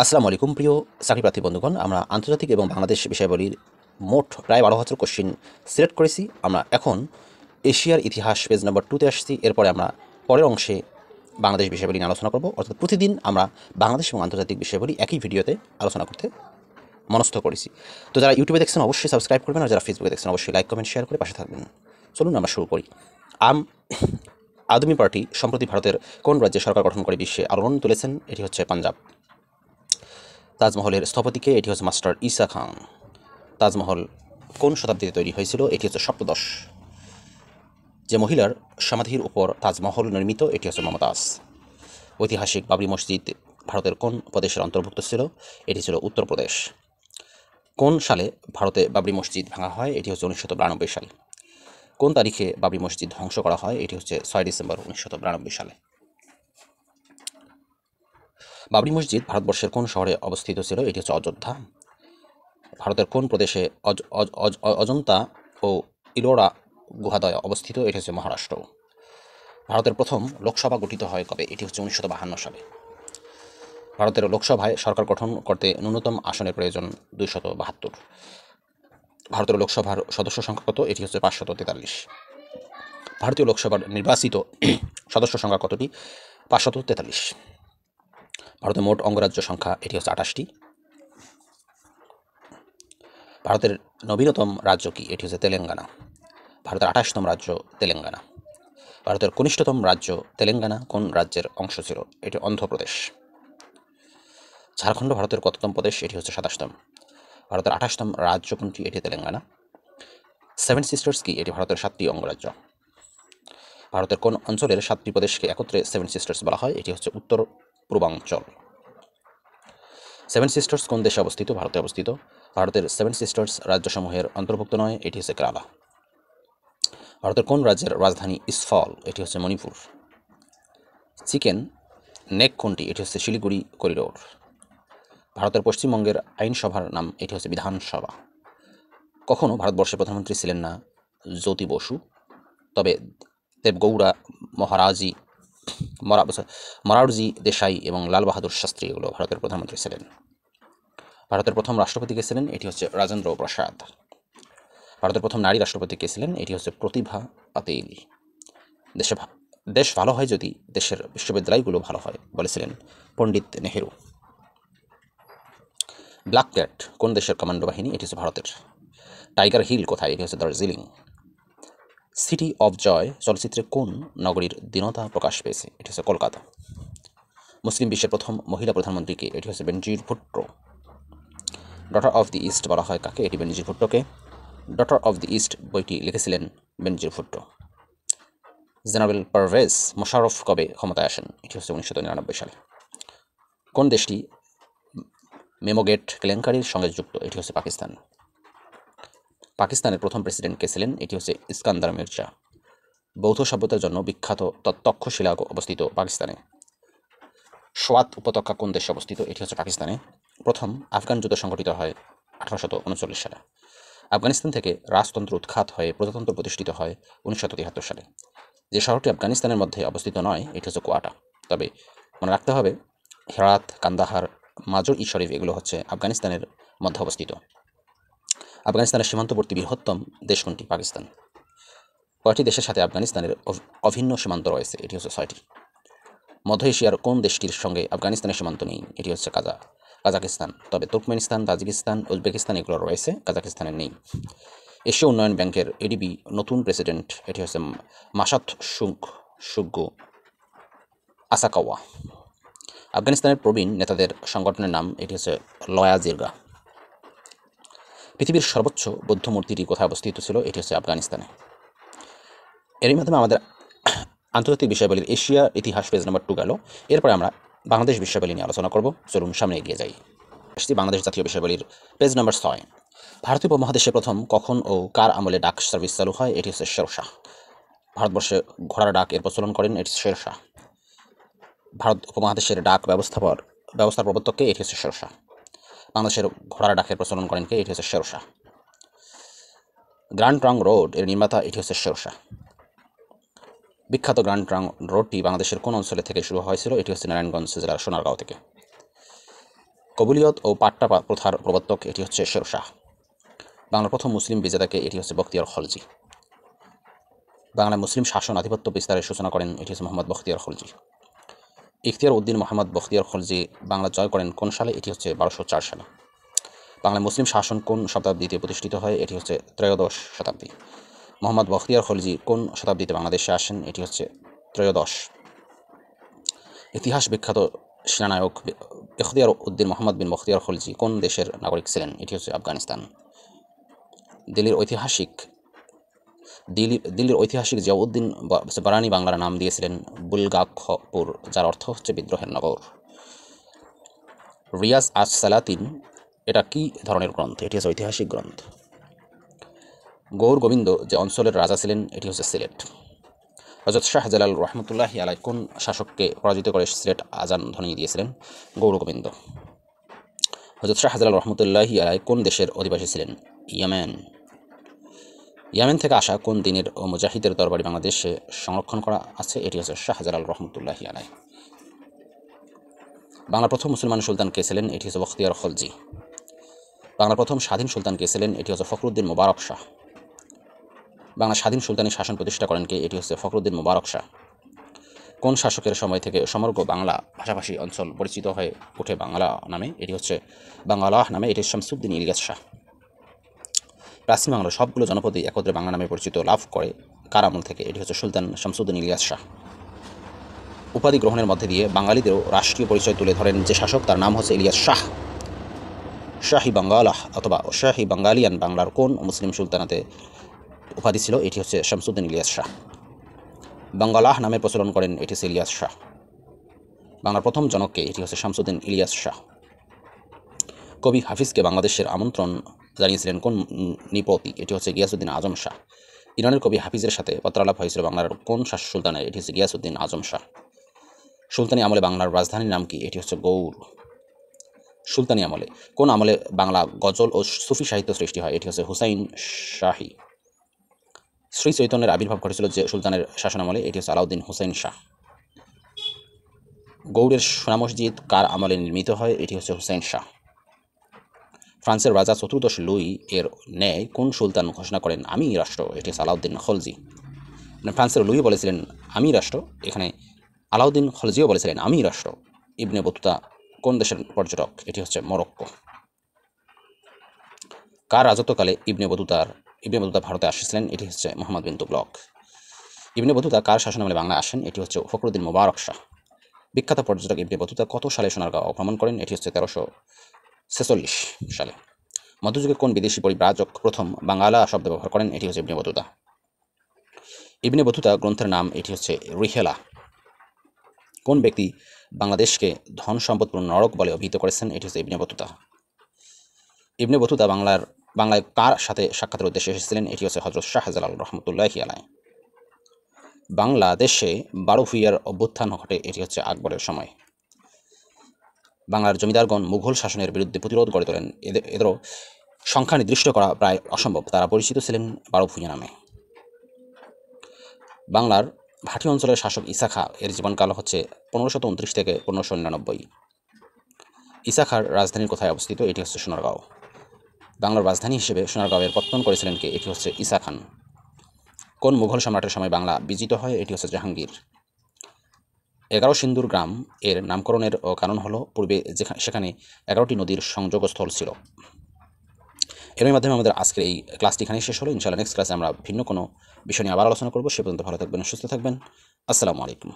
আসসালামু আলাইকুম প্রিয় চাকরিপ্রার্থী বন্ধুগণ, আমরা আন্তর্জাতিক এবং বাংলাদেশ বিষয়াবলীর মোট প্রায় 12,000 কোশ্চিন সিলেক্ট করেছি। আমরা এখন এশিয়ার ইতিহাস পেজ নাম্বার 2-তে আসছি। এরপরে আমরা পরের অংশে বাংলাদেশ বিষয়াবলী নিয়ে আলোচনা করব। অর্থাৎ প্রতিদিন আমরা বাংলাদেশ এবং আন্তর্জাতিক বিষয়াবলী একই ভিডিওতে আলোচনা করতে মনস্থ করেছি। তো যারা ইউটিউবে দেখছেন অবশ্যই সাবস্ক্রাইব করবেন, আর যারা ফেসবুকে দেখছেন অবশ্যই লাইক কমেন্ট শেয়ার করে পাশে থাকবেন। চলুন আমরা শুরু করি। আদমি পার্টি সম্প্রতি ভারতের কোন রাজ্যে সরকার গঠন করে বিশ্বে আলোড়ন তুলেছেন? এটি হচ্ছে পাঞ্জাব। তাজমহলের স্থপতিকে? এটি হচ্ছে মাস্টার ঈসা খান। তাজমহল কোন শতাব্দীতে তৈরি হয়েছিল? এটি হচ্ছে সপ্তদশ। যে মহিলার সমাধির উপর তাজমহল নির্মিত? এটি হচ্ছে মমতাজ। ঐতিহাসিক বাবরি মসজিদ ভারতের কোন প্রদেশের অন্তর্ভুক্ত ছিল? এটি ছিল উত্তরপ্রদেশ। কোন সালে ভারতে বাবরি মসজিদ ভাঙা হয়? এটি হচ্ছে 1992 সালে। কোন তারিখে বাবরি মসজিদ ধ্বংস করা হয়? এটি হচ্ছে 6 ডিসেম্বর 1992 সালে। বাবরি মসজিদ ভারতবর্ষের কোন শহরে অবস্থিত ছিল? এটি হচ্ছে অযোধ্যা। ভারতের কোন প্রদেশে অজন্তা ও ইলোরা গুহাদয় অবস্থিত? এটি হচ্ছে মহারাষ্ট্র। ভারতের প্রথম লোকসভা গঠিত হয় কবে? এটি হচ্ছে 1952 সালে। ভারতের লোকসভায় সরকার গঠন করতে ন্যূনতম আসনের প্রয়োজন 272। ভারতের লোকসভার সদস্য সংখ্যা কত? এটি হচ্ছে 543। ভারতীয় লোকসভার নির্বাচিত সদস্য সংখ্যা কতটি? 543। ভারতের মোট অঙ্গরাজ্য সংখ্যা? এটি হচ্ছে 28টি। ভারতের নবীনতম রাজ্য কি? এটি হচ্ছে তেলেঙ্গানা। ভারতের 28তম রাজ্য তেলেঙ্গানা। ভারতের কনিষ্ঠতম রাজ্য তেলেঙ্গানা কোন রাজ্যের অংশ ছিল? এটি অন্ধ্রপ্রদেশ। ঝাড়খণ্ড ভারতের কততম প্রদেশ? এটি হচ্ছে 27তম। ভারতের 28তম রাজ্য কোনটি? এটি তেলেঙ্গানা। সেভেন সিস্টার্স কি? এটি ভারতের 7টি অঙ্গরাজ্য। ভারতের কোন অঞ্চলের 7টি প্রদেশকে একত্রে সেভেন সিস্টার্স বলা হয়? এটি হচ্ছে উত্তর পূর্বাঞ্চল। সেভেন সিস্টার্স কোন দেশে অবস্থিত? ভারতে অবস্থিত। ভারতের সেভেন সিস্টার্স রাজ্যসমূহের অন্তর্ভুক্ত নয়, এটি হচ্ছে কেরালা। ভারতের কোন রাজ্যের রাজধানী ইসফল? এটি হচ্ছে মণিপুর। চিকেন নেক কোনটি? এটি হচ্ছে শিলিগুড়ি করিডোর। ভারতের পশ্চিমবঙ্গের আইনসভার নাম? এটি হচ্ছে বিধানসভা। কখনো ভারতবর্ষের প্রধানমন্ত্রী ছিলেন না জ্যোতি বসু, তবে দেবগৌড়া মহারাজি মরারজি দেশাই এবং লাল বাহাদুর শাস্ত্রী এগুলো ভারতের প্রধানমন্ত্রী ছিলেন। ভারতের প্রথম রাষ্ট্রপতি কে ছিলেন? এটি হচ্ছে রাজেন্দ্র প্রসাদ। ভারতের প্রথম নারী রাষ্ট্রপতি কে ছিলেন? এটি হচ্ছে প্রতিভা পাতিল। দেশ ভালো হয় যদি দেশের বিশ্ববিদ্যালয়গুলো ভালো হয় বলেছিলেন পণ্ডিত নেহেরু। ব্ল্যাক ক্যাট কোন দেশের কমান্ডো বাহিনী? এটি হচ্ছে ভারতের। টাইগার হিল কোথায়? এটি হচ্ছে দার্জিলিং। সিটি অফ জয় চলচ্চিত্রে কোন নগরীর দীনতা প্রকাশ পেয়েছে? এটি হচ্ছে কলকাতা। মুসলিম বিশ্বের প্রথম মহিলা প্রধানমন্ত্রীকে? এটি হচ্ছে Benazir Bhutto. Daughter of the East বলা হয় কাকে? এটি বেনজির ভুট্টোকে। ডটার অফ দি ইস্ট বইটি লিখেছিলেন বেনজির ভুট্টো। জেনারেল পারভেজ মোশাররফ কবে ক্ষমতায় আসেন? এটি হচ্ছে 1999 সালে। কোন দেশটি মেমোগেট কেলেঙ্কারির সঙ্গে যুক্ত? এটি হচ্ছে পাকিস্তান। পাকিস্তানের প্রথম প্রেসিডেন্ট কে ছিলেন? এটি হচ্ছে ইস্কান্দার মির্জা। বৌদ্ধ সভ্যতার জন্য বিখ্যাত তক্ষশিলা অবস্থিত পাকিস্তানে। সোয়াত উপত্যকা কোন দেশে অবস্থিত? এটি হচ্ছে পাকিস্তানে। প্রথম আফগান যুদ্ধ সংঘটিত হয় 1839 সালে। আফগানিস্তান থেকে রাজতন্ত্র উৎখাত হয়ে প্রজাতন্ত্র প্রতিষ্ঠিত হয় 1973 সালে। যে শহরটি আফগানিস্তানের মধ্যে অবস্থিত নয়, এটি হচ্ছে কোয়াটা। তবে মনে রাখতে হবে হেরাত, কান্দাহার, মাজার ই শরীফ এগুলো হচ্ছে আফগানিস্তানের মধ্যে অবস্থিত। আফগানিস্তানের সীমান্তবর্তী বৃহত্তম দেশ কোনটি? পাকিস্তান। কয়টি দেশের সাথে আফগানিস্তানের অভিন্ন সীমান্ত রয়েছে? এটি হচ্ছে 6টি। মধ্য এশিয়ার কোন দেশটির সঙ্গে আফগানিস্তানের সীমান্ত নেই? এটি হচ্ছে কাজাকিস্তান। তবে তুর্কমেনিস্তান, তাজিকিস্তান, উজবেকিস্তান এগুলো রয়েছে, কাজাকিস্তানের নেই। এশীয় উন্নয়ন ব্যাংকের এডিবি নতুন প্রেসিডেন্ট? এটি হচ্ছে মাসাত সুগ্গু আসাকাওয়া। আফগানিস্তানের প্রবীণ নেতাদের সংগঠনের নাম? এটি হচ্ছে লয়া জিরগা। পৃথিবীর সর্বোচ্চ বৌদ্ধ মূর্তিটি কোথায় অবস্থিত ছিল? এটি হচ্ছে আফগানিস্তানে। এরই মাধ্যমে আমাদের আন্তর্জাতিক বিষয়াবলীর এশিয়া ইতিহাস পেজ নাম্বার 2 গেল। এরপরে আমরা বাংলাদেশ বিষয়াবলী নিয়ে আলোচনা করব। চলুন সামনে এগিয়ে যাই। বাংলাদেশ জাতীয় বিষয়াবলীর পেজ নাম্বার 6। ভারতীয় উপমহাদেশে প্রথম কখন ও কার আমলে ডাক সার্ভিস চালু হয়? এটি হচ্ছে শেরশাহ। ভারতবর্ষে ঘোড়ার ডাক এর প্রচলন করেন? এটি শেরশাহ। ভারত উপমহাদেশের ডাক ব্যবস্থার প্রবর্তককে? এটি হচ্ছে শেরশাহ। বাংলাদেশের ঘোড়ার ডাকের প্রচলন করেন কে? এটি হচ্ছে শেরশাহ। গ্র্যান্ড ট্রাঙ্ক রোড এর নির্মাতা? এটি হচ্ছে শেরশাহ। বিখ্যাত গ্র্যান্ড ট্রাঙ্ক রোডটি বাংলাদেশের কোন অঞ্চলে থেকে শুরু হয়েছিল? এটি হচ্ছে নারায়ণগঞ্জ জেলার সোনারগাঁও থেকে। কবুলিয়ত ও পাট্টা প্রথার প্রবর্তক এটি হচ্ছে শের শাহ। বাংলার প্রথম মুসলিম বিজেতাকে এটি হচ্ছে বখতিয়ার খলজি। বাংলায় মুসলিম শাসন আধিপত্য বিস্তারের সূচনা করেন এটি হচ্ছে মোহাম্মদ বখতিয়ার খলজি। ইখতিয়ার উদ্দিন মোহাম্মদ বখতিয়ার খলজি বাংলা জয় করেন কোন সালে? এটি হচ্ছে 1204 সালে। বাংলায় মুসলিম শাসন কোন শতাব্দীতে প্রতিষ্ঠিত হয়? এটি হচ্ছে ত্রয়োদশ শতাব্দী। মোহাম্মদ বখতিয়ার খলজি কোন শতাব্দীতে বাংলাদেশে আসেন? এটি হচ্ছে ত্রয়োদশ। ইতিহাস বিখ্যাত সেনানায়ক ইখতিয়ার উদ্দিন মোহাম্মদ বিন বখতিয়ার খলজি কোন দেশের নাগরিক ছিলেন? এটি হচ্ছে আফগানিস্তান। দিল্লির ঐতিহাসিক জিয়াউদ্দিন বারানি বাংলার নাম দিয়েছিলেন বুলগাখপুর, যার অর্থ হচ্ছে বিদ্রোহের নগর। রিয়াজ আজ সালাতিন এটা কি ধরনের গ্রন্থ? এটি হচ্ছে ঐতিহাসিক গ্রন্থ। গৌর গোবিন্দ যে অঞ্চলের রাজা ছিলেন এটি হচ্ছে সিলেট। হযরত শাহজালাল রহমতুল্লাহি আলাইহি কোন শাসককে পরাজিত করে সিলেট আজান ধ্বনি দিয়েছিলেন? গৌর গোবিন্দ। হযরত শাহজালাল রহমতুল্লাহি আলাইহি কোন দেশের অধিবাসী ছিলেন? ইয়েমেন। ইয়েমেন থেকে আসা কোন দিনের ও মুজাহিদের দরবারি বাংলাদেশে সংরক্ষণ করা আছে? এটি হচ্ছে শাহজালাল রহমতুল্লাহি আলাইহি। বাংলার প্রথম মুসলমান সুলতান কে ছিলেন? এটি হচ্ছে বখতিয়ার খলজি। বাংলার প্রথম স্বাধীন সুলতান কে ছিলেন? এটি হচ্ছে ফখরুদ্দিন মোবারক শাহ। বাংলা স্বাধীন সুলতানি শাসন প্রতিষ্ঠা করেন কে? এটি হচ্ছে ফখরুদ্দিন মোবারক শাহ। কোন শাসকের সময় থেকে সমগ্র বাংলা ভাষাভাষী অঞ্চল পরিচিত হয়ে ওঠে বাংলা নামে? এটি হচ্ছে বাংলাহ নামে। এটি শামসুদ্দিন ইলিয়াস শাহ। প্রাচীন বাংলার সবগুলো জনপদই একত্রে বাংলা নামে পরিচিত লাভ করে কার আমল থেকে? এটি হচ্ছে সুলতান শামসুদ্দিন ইলিয়াস শাহ। উপাধি গ্রহণের মধ্যে দিয়ে বাঙালিদেরও রাষ্ট্রীয় পরিচয় তুলে ধরেন যে শাসক, তার নাম হচ্ছে ইলিয়াস শাহ। শাহী বাঙ্গালাহ অথবা শাহী বাঙ্গালিয়ান বাংলার কোন মুসলিম সুলতানাতে উপাধি ছিল? এটি হচ্ছে শামসুদ্দিন ইলিয়াস শাহ। বাঙ্গালাহ নামের প্রচলন করেন এটি হচ্ছে ইলিয়াস শাহ। বাংলার প্রথম জনককে? এটি হচ্ছে শামসুদ্দিন ইলিয়াস শাহ। কবি হাফিজকে বাংলাদেশের আমন্ত্রণ জানিয়েছিলেন কোন নৃপতি? এটি হচ্ছে গিয়াসউদ্দিন আজম শাহ। ইরানের কবি হাফিজের সাথে পত্রালাপ হয়েছিল বাংলার কোন সুলতানের? এটি হচ্ছে গিয়াসউদ্দিন আজম শাহ। সুলতানি আমলে বাংলার রাজধানীর নাম কি? এটি হচ্ছে গৌড়। সুলতানি আমলে কোন আমলে বাংলা গজল ও সুফি সাহিত্য সৃষ্টি হয়? এটি হচ্ছে হুসাইন শাহী। শ্রী চৈতন্যের আবির্ভাব ঘটেছিল যে সুলতানের শাসনামলে? এটি হচ্ছে আলাউদ্দিন হুসাইন শাহ। গৌড়ের সোনা মসজিদ কার আমলে নির্মিত হয়? এটি হচ্ছে হুসাইন শাহ। ফ্রান্সের রাজা চতুর্দশ লুই এর ন্যায় কোন সুলতান ঘোষণা করেন আমি রাষ্ট্র? এটি হচ্ছে আলাউদ্দিন খলজি। ফ্রান্সের লুই বলেছিলেন আমি রাষ্ট্র, এখানে আলাউদ্দিন খলজিও বলেছিলেন আমি রাষ্ট্র। ইবনে বতুতা কোন দেশের পর্যটক? এটি হচ্ছে মরক্কো। কার রাজত্বকালে ইবনে বতুতা ভারতে আসছিলেন? এটি হচ্ছে মোহাম্মদ বিন তুগলক। ইবনে বতুতা কার শাসনামলে বাংলায় আসেন? এটি হচ্ছে ফখরুদ্দিন মোবারক শাহ। বিখ্যাত পর্যটক ইবনে বতুতা কত সালে সোনারগাঁও ভ্রমণ করেন? এটি হচ্ছে 1346 সালে। মধ্যযুগে কোন বিদেশি পরিব্রাজক প্রথম বাঙ্গালা শব্দ ব্যবহার করেন? এটি হচ্ছে ইবনে বতুতা। ইবনে বতুতা গ্রন্থের নাম? এটি হচ্ছে রিহেলা। কোন ব্যক্তি বাংলাদেশকে ধন সম্পদপূর্ণ নরক বলে অভিহিত করেছেন? এটি হচ্ছে ইবনে বতুতা। ইবনে বতুতা বাংলায় কার সাথে সাক্ষাতের উদ্দেশ্যে এসেছিলেন? এটি হচ্ছে হযরত শাহজালাল রহমতুল্লাহি আলাইহি। বাংলাদেশে 12 ভূঁইয়ার অভ্যুত্থান ঘটে, এটি হচ্ছে আকবরের সময়। বাংলার জমিদারগণ মুঘল শাসনের বিরুদ্ধে প্রতিরোধ গড়ে তোলেন, এদেরও সংখ্যা নির্দিষ্ট করা প্রায় অসম্ভব, তারা পরিচিত ছিলেন 12 ভূঁইয়া নামে। বাংলার ভাটি অঞ্চলের শাসক ঈসা খাঁ এর জীবনকাল হচ্ছে 1529 থেকে 1599। ঈসা খাঁর রাজধানীর কোথায় অবস্থিত? এটি হচ্ছে সোনারগাঁও। বাংলার রাজধানী হিসেবে সোনারগাঁওয়ের পত্তন করেছিলেন কে? এটি হচ্ছে ঈসা খান। কোন মুঘল সম্রাটের সময় বাংলা বিজিত হয়? এটি হচ্ছে জাহাঙ্গীর। 11 সিন্দুর গ্রাম এর নামকরণের কারণ হলো পূর্বে সেখানে 11টি নদীর সংযোগস্থল ছিল। এর মাধ্যমে আমাদের আজকের এই ক্লাসটি এখানেই শেষ হলো। ইনশাআল্লাহ নেক্সট ক্লাসে আমরা ভিন্ন কোনো বিষয় নিয়ে আবার আলোচনা করব। সে পর্যন্ত ভালো থাকবেন, সুস্থ থাকবেন। আসসালামু আলাইকুম।